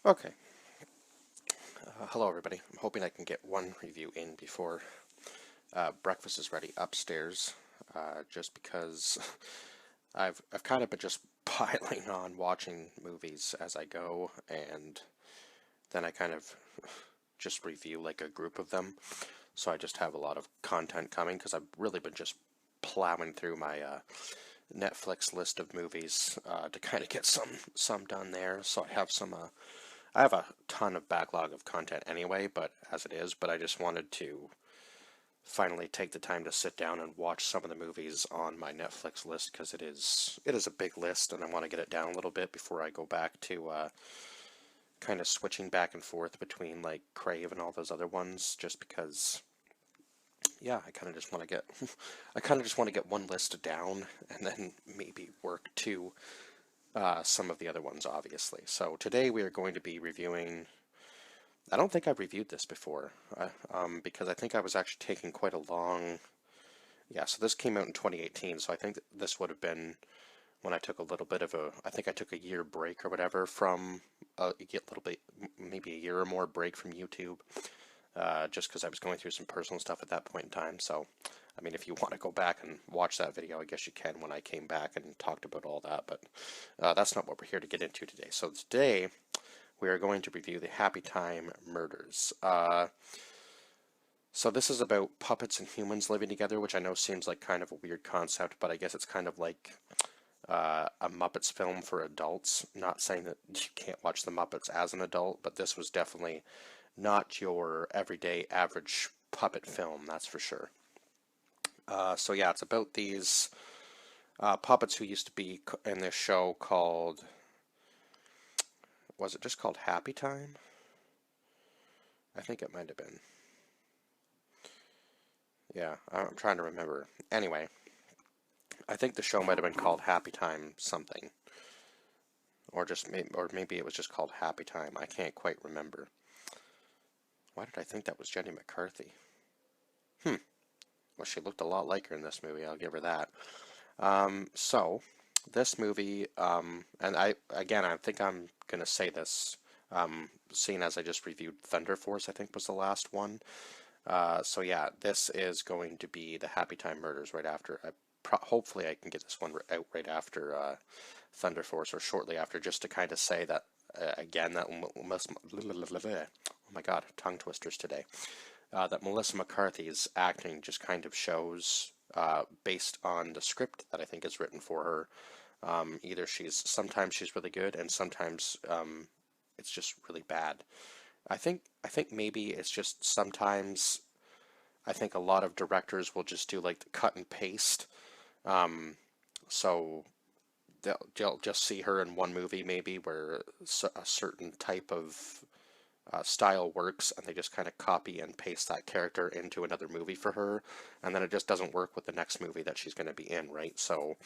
Okay. Hello, everybody. I'm hoping I can get one review in before breakfast is ready upstairs. Just because I've kind of been just piling on watching movies as I go, and then I kind of just review like a group of them. So I just have a lot of content coming because I've really been just plowing through my Netflix list of movies to kind of get some done there. So I have a ton of backlog of content anyway, but as it is, but I just wanted to finally take the time to sit down and watch some of the movies on my Netflix list because it is a big list and I want to get it down a little bit before I go back to kind of switching back and forth between like Crave and all those other ones just because yeah, I kind of just want to get I kind of just want to get one list down and then maybe work to some of the other ones, obviously. So today we are going to be reviewing. I don't think I've reviewed this before, because I think I was actually taking quite a long. Yeah, so this came out in 2018, so I think that this would have been when I took a little bit of a. I think I took a year break or whatever from a little bit, maybe a year or more break from YouTube, just because I was going through some personal stuff at that point in time. So, I mean, if you want to go back and watch that video, I guess you can when I came back and talked about all that, but that's not what we're here to get into today. So today, we are going to review the Happytime murders. So this is about puppets and humans living together, which I know seems like kind of a weird concept, but I guess it's kind of like a Muppets film for adults. Not saying that you can't watch the Muppets as an adult, but this was definitely not your everyday average puppet film, that's for sure. So yeah, it's about these puppets who used to be in this show called, was it just called Happytime? I think it might have been. Yeah, I'm trying to remember. Anyway, I think the show might have been called Happytime something, or maybe it was just called Happytime. I can't quite remember. Why did I think that was Jenny McCarthy? Hmm. Well, she looked a lot like her in this movie. I'll give her that. So this movie, and I think I'm gonna say this, seeing as I just reviewed Thunder Force, I think was the last one. So yeah, this is going to be the Happytime Murders right after. Hopefully, I can get this one out right after Thunder Force or shortly after, just to kind of say that again that must. Oh my God, tongue twisters today. That Melissa McCarthy's acting just kind of shows, based on the script that I think is written for her. Either sometimes she's really good, and sometimes it's just really bad. I think maybe it's just sometimes I think a lot of directors will just do like the cut and paste. Um, so they'll just see her in one movie maybe where a certain type of style works, and they just kind of copy and paste that character into another movie for her, and then it just doesn't work with the next movie that she's going to be in, right? So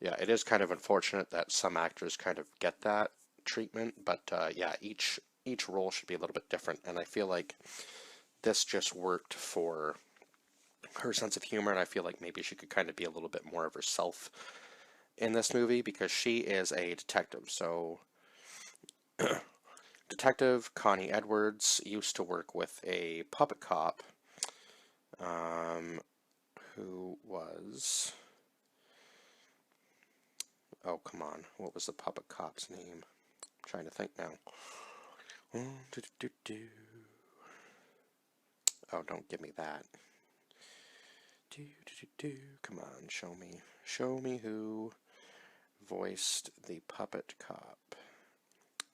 yeah, it is kind of unfortunate that some actors kind of get that treatment, but yeah, each role should be a little bit different, and I feel like this just worked for her sense of humor, and I feel like maybe she could kind of be a little bit more of herself in this movie because she is a detective. So Detective Connie Edwards used to work with a puppet cop, um, who was, oh come on, what was the puppet cop's name? I'm trying to think now. Oh, don't give me that. Come on, show me who voiced the puppet cop.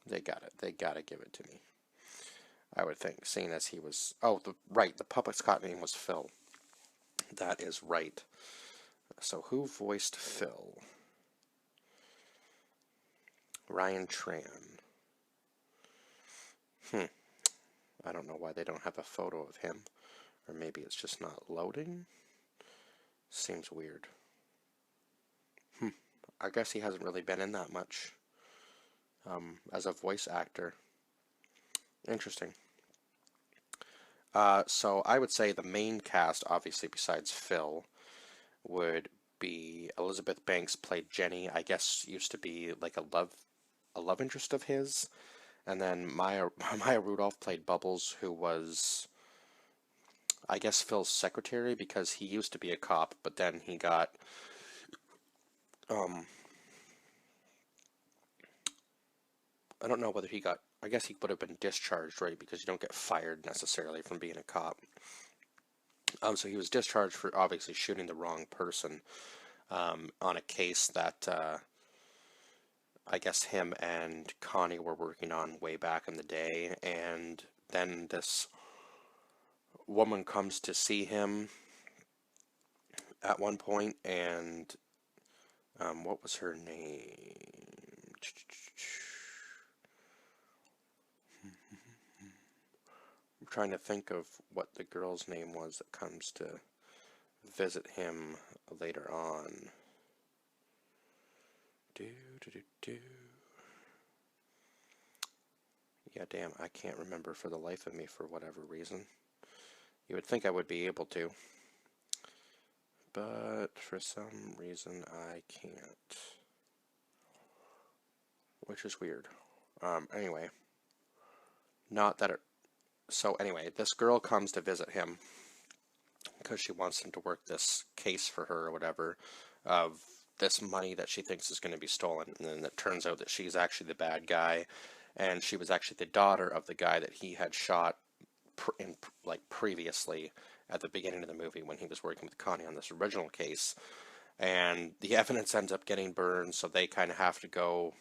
They got it. They gotta give it to me. I would think, seeing as he was. Oh, the puppet cop name was Phil. That is right. So who voiced Phil? Ryan Tran. I don't know why they don't have a photo of him. Or maybe it's just not loading. Seems weird. I guess he hasn't really been in that much as a voice actor. Interesting. So I would say the main cast, obviously besides Phil, would be Elizabeth Banks played Jenny. I guess used to be like a love interest of his, And then Maya Maya Rudolph played Bubbles, who was, I guess, Phil's secretary, because he used to be a cop, but then he got um I don't know whether he got, I guess he would have been discharged, right? Because you don't get fired necessarily from being a cop. So he was discharged for obviously shooting the wrong person on a case that I guess him and Connie were working on way back in the day. And then this woman comes to see him at one point, and what was her name? I'm trying to think of what the girl's name was that comes to visit him later on. Yeah, damn, I can't remember for the life of me for whatever reason. You would think I would be able to, but for some reason I can't, which is weird. Anyway, not that it, so anyway, this girl comes to visit him because she wants him to work this case for her or whatever, of this money that she thinks is going to be stolen, and then it turns out that she's actually the bad guy, and she was actually the daughter of the guy that he had shot previously at the beginning of the movie when he was working with Connie on this original case. And the evidence ends up getting burned, so they kind of have to go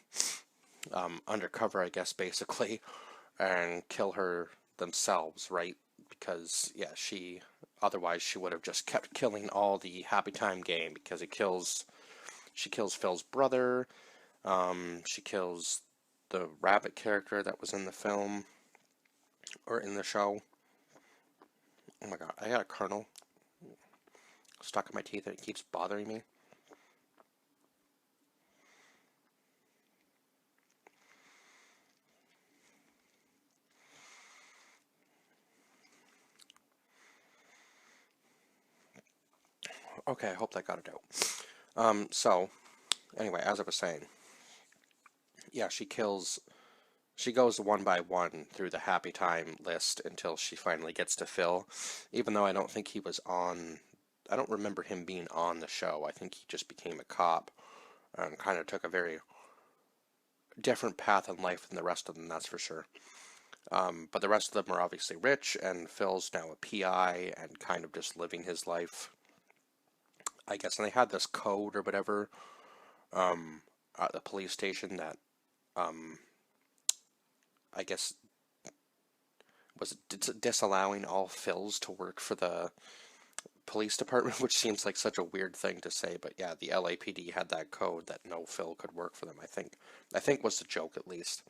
undercover, I guess, basically, and kill her themselves, right? Because, yeah, otherwise she would have just kept killing all the Happytime gang, because she kills Phil's brother, she kills the rabbit character that was in the film, or in the show. Oh my god, I got a kernel stuck in my teeth and it keeps bothering me. Okay, I hope that got it out. So, anyway, as I was saying, yeah, she goes one by one through the Happytime list until she finally gets to Phil, even though I don't think he was on, I don't remember him being on the show. I think he just became a cop and kind of took a very different path in life than the rest of them, that's for sure. But the rest of them are obviously rich, and Phil's now a PI and kind of just living his life, I guess. And they had this code or whatever at the police station that I guess was disallowing all Phils to work for the police department, which seems like such a weird thing to say, but yeah, the LAPD had that code that no Phil could work for them, I think was the joke, at least.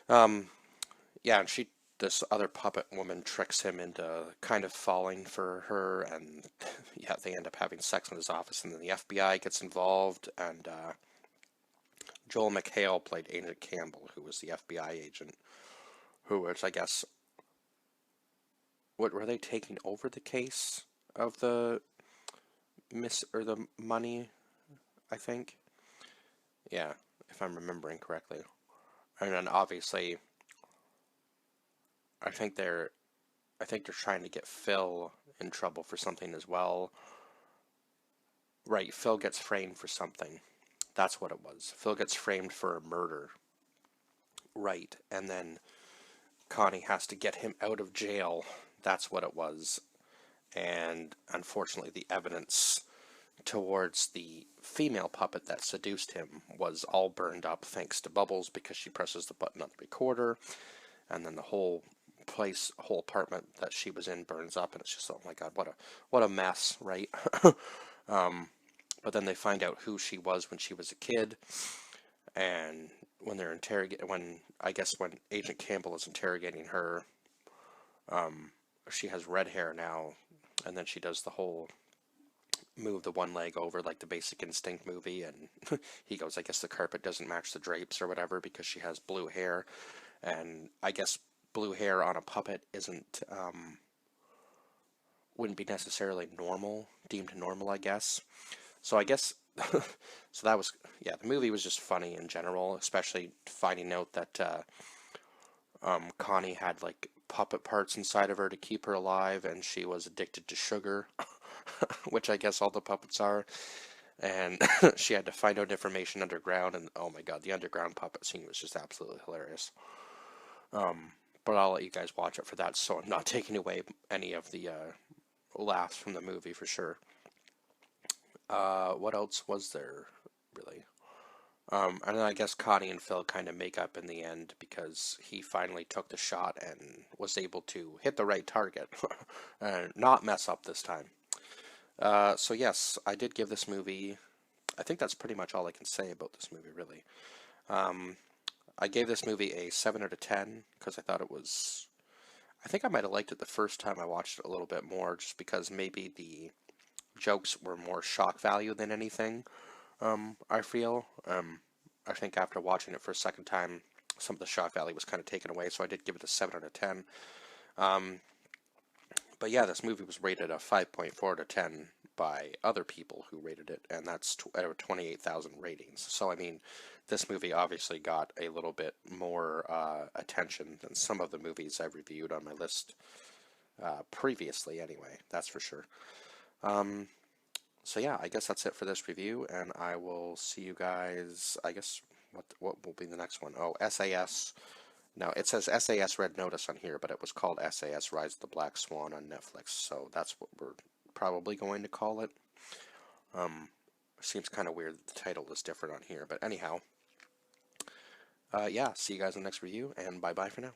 Yeah, and this other puppet woman tricks him into kind of falling for her, and yeah, they end up having sex in his office, and then the FBI gets involved, and Joel McHale played Agent Campbell, who was the FBI agent, who was, I guess, what were they taking over the case of the the money, I think? Yeah, if I'm remembering correctly. And then obviously I think they're trying to get Phil in trouble for something as well. Right, Phil gets framed for something. That's what it was. Phil gets framed for a murder. Right, and then Connie has to get him out of jail. That's what it was. And unfortunately, the evidence towards the female puppet that seduced him was all burned up thanks to Bubbles, because she presses the button on the recorder, and then the whole apartment that she was in burns up, and it's just, oh my god, what a mess, right? But then they find out who she was when she was a kid, and when they're when Agent Campbell is interrogating her, she has red hair now, and then she does the whole move the one leg over like the Basic Instinct movie, and he goes, I guess the carpet doesn't match the drapes or whatever because she has blue hair, and I guess blue hair on a puppet wouldn't be necessarily deemed normal, I guess. So I guess So that was, yeah, the movie was just funny in general, especially finding out that Connie had like puppet parts inside of her to keep her alive, and she was addicted to sugar, which I guess all the puppets are. And she had to find out information underground, and oh my god, the underground puppet scene was just absolutely hilarious. But I'll let you guys watch it for that, so I'm not taking away any of the laughs from the movie for sure. What else was there, really? And then I guess Connie and Phil kind of make up in the end because he finally took the shot and was able to hit the right target and not mess up this time. So yes, I did give this movie. I think that's pretty much all I can say about this movie, really. Um, I gave this movie a 7 out of 10 because I thought it was. I think I might have liked it the first time I watched it a little bit more, just because maybe the jokes were more shock value than anything. I feel. I think after watching it for a second time, some of the shock value was kind of taken away, so I did give it a 7 out of 10. Um, but yeah, this movie was rated a 5.4 out of 10 by other people who rated it, and that's out of 28,000 ratings. So, I mean, this movie obviously got a little bit more attention than some of the movies I've reviewed on my list previously, anyway, that's for sure. Um, so yeah, I guess that's it for this review, and I will see you guys, I guess, what will be the next one? Oh, SAS. No, it says SAS Red Notice on here, but it was called SAS Rise of the Black Swan on Netflix, so that's what we're probably going to call it. Um, Seems kind of weird that the title is different on here, but anyhow, yeah, see you guys in the next review, and bye-bye for now.